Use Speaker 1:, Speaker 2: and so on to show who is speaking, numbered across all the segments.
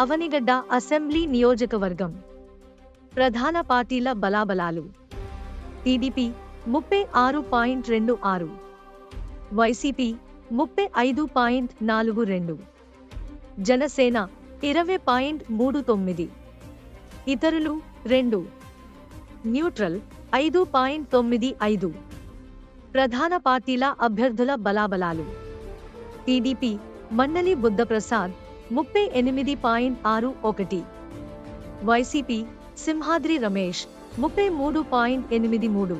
Speaker 1: Avanigadda assembly నియోజకవర్గం ప్రధాన పార్టీల బలాబలాలు. టీడీపీ 36.26, వైసీపీ 35.42, జనసేన 20.39, ఇతరులు 2, న్యూట్రల్ 5.95. ప్రధాన పార్టీల అభ్యర్థుల బలాబలాలు. టీడీపీ మండలి Buddha Prasad 38.61, YCP Simhadri Ramesh 33.83,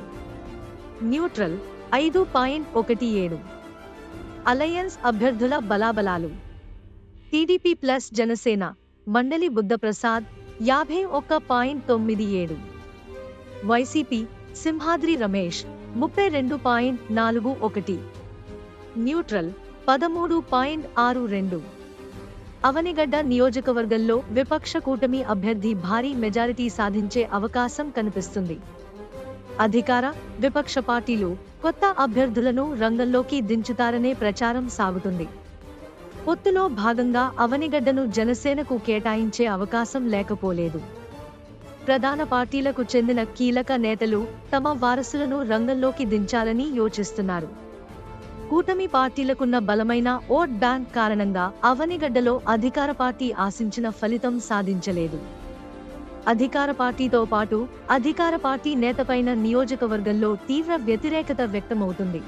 Speaker 1: neutral 5.17. Alliance అభ్యర్థుల బలాబలాలు. టీడీపీ ప్లస్ జనసేన మండలి బుద్ధప్రసాద్ 51.97, వైసీపీ సింహాద్రి రమేష్ 32.41, న్యూట్రల్ 13.62. అవనిగడ్డ నియోజకవర్గంలో విపక్ష కూటమి అభ్యర్థి భారీ మెజారిటీ సాధించే అవకాశం కనిపిస్తుంది. అధికార, విపక్ష పార్టీలు కొత్త అభ్యర్థులను రంగంలోకి దించుతారనే ప్రచారం సాగుతుంది. పొత్తులో భాగంగా అవనిగడ్డను జనసేనకు కేటాయించే అవకాశం లేకపోలేదు. ప్రధాన పార్టీలకు చెందిన కీలక నేతలు తమ వారసులను రంగంలోకి దించాలని యోచిస్తున్నారు. కూటమి పార్టీలకున్న బలమైన ఓట్ బ్యాంక్ కారణంగా అవనిగడ్డలో అధికార పార్టీ ఆశించిన ఫలితం సాధించలేదు. అధికార పార్టీతో పాటు అధికార పార్టీ నేతపైన నియోజకవర్గంలో తీవ్ర వ్యతిరేకత వ్యక్తమవుతుంది.